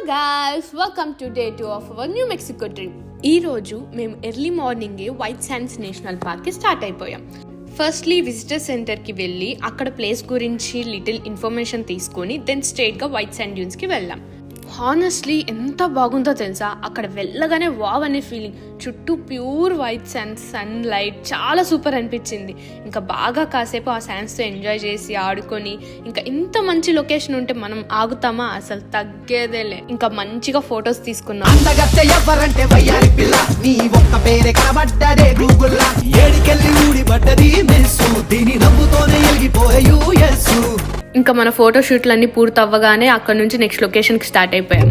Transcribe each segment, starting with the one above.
guys, welcome to day 2 of our New Mexico trip. ఈ రోజు మేము ఎర్లీ మార్నింగే వైట్ శాండ్స్ నేషనల్ పార్క్కి స్టార్ట్ అయిపోయాం. ఫస్ట్లీ విజిటర్ సెంటర్కి వెళ్ళి అక్కడ ప్లేస్ గురించి లిటిల్ ఇన్ఫర్మేషన్ తీసుకొని దెన్ స్ట్రైట్గా వైట్ శాండ్ డ్యూన్స్కి వెళ్ళాం. హానెస్ట్లీ ఎంత బాగుందో తెలుసా, అక్కడ వెళ్ళగానే వావ్ అనే ఫీలింగ్. చుట్టూ pure white sands, sun light చాలా సూపర్ అనిపించింది. ఇంకా బాగా కాసేపు ఆ శాండ్స్తో ఎంజాయ్ చేసి ఆడుకొని, ఇంకా ఇంత మంచి లొకేషన్ ఉంటే మనం ఆగుతామా, అసలు తగ్గేదేలే. ఇంకా మంచిగా ఫొటోస్ తీసుకున్నాం. ఇంకా మన ఫోటో షూట్లన్నీ పూర్తి అవ్వగానే అక్కడ నుంచి నెక్స్ట్ లొకేషన్కి స్టార్ట్ అయిపోయాం.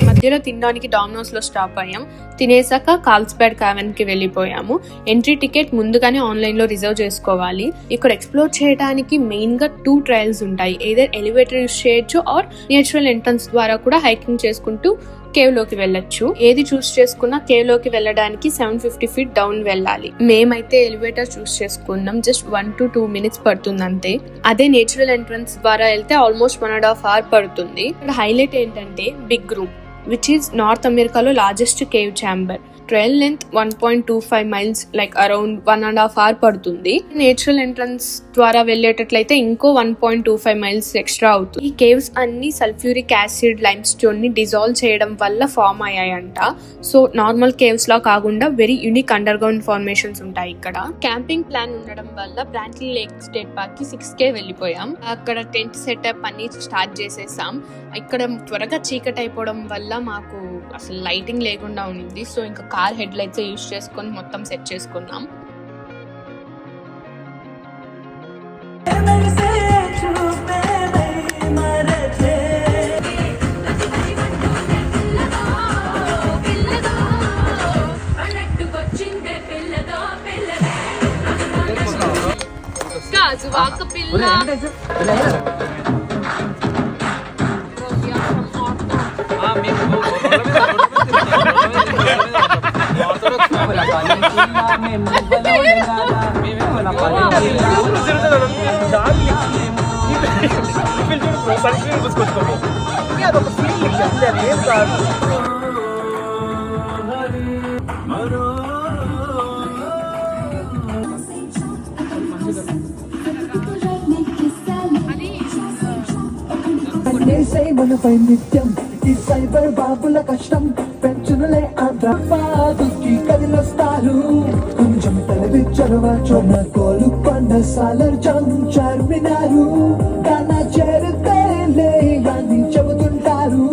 మధ్యలో తినడానికి డామినోస్ లో స్టాప్ అయ్యాం. తినేసాక కార్ల్స్బడ్ క్యావెన్ కి వెళ్ళిపోయాము. ఎంట్రీ టికెట్ ముందుగానే ఆన్లైన్ లో రిజర్వ్ చేసుకోవాలి. ఇక్కడ ఎక్స్ప్లోర్ చేయడానికి మెయిన్ గా 2 ట్రయల్స్ ఉంటాయి. ఏదర్ ఎలివేటర్ యూస్ చేయొచ్చు ఆర్ నేచురల్ ఎంట్రన్స్ ద్వారా కూడా హైకింగ్ చేసుకుంటూ కేవ్ లోకి వెళ్ళొచ్చు. ఏది చూస్ చేసుకున్నా కేవ్ లోకి వెళ్ళడానికి 750 feet డౌన్ వెళ్ళాలి. మేమైతే ఎలివేటర్ చూస్ చేసుకున్నాం. జస్ట్ 1 to 2 minutes పడుతుంది అంతే. అదే నేచురల్ ఎంట్రన్స్ ద్వారా వెళ్తే ఆల్మోస్ట్ 1.5 hours పడుతుంది. ఇక్కడ హైలైట్ ఏంటంటే big room, which is North America's largest cave chamber. Trail length 1.25 miles, like around 1.5 hours పడుతుంది. నేచురల్ ఎంట్రన్స్ ద్వారా వెళ్ళేటట్లయితే ఇంకో 1.25 miles ఎక్స్ట్రా అవుతుంది. ఈ కేవ్స్ అన్ని సల్ఫ్యూరిక్ యాసిడ్ లైమ్ స్టోన్ ని డిజాల్వ్ చేయడం వల్ల ఫామ్ అయ్యాయంట. సో నార్మల్ కేవ్స్ లా కాకుండా very unique under ground formations ఉంటాయి ఇక్కడ. క్యాంపింగ్ ప్లాన్ ఉండడం వల్ల బ్రాంట్లీ లేక్ స్టేట్ పార్క్ కి 6K వెళ్ళిపోయాం. అక్కడ టెంట్ సెటప్ అన్ని స్టార్ట్ చేసేసాం. ఇక్కడ త్వరగా చీకటి అయిపోవడం వల్ల మాకు అసలు లైటింగ్ లేకుండా ఉంది. సో ఇంకా కార్ హెడ్ లైట్స్ యూజ్ చేసుకొని మొత్తం సెట్ చేసుకున్నాం. మనపై నిత్యం ఈ సైబర్ బాబుల కష్టం పెంచునులే ఆంధ్రపాదుకి కదిలొస్తారు. కొంచెం తెలివి చొరవ చొన్న కోలు కొండ సాలర్ చార్మినారు కన్నా చేరుతేలే అని చెబుతుంటారు.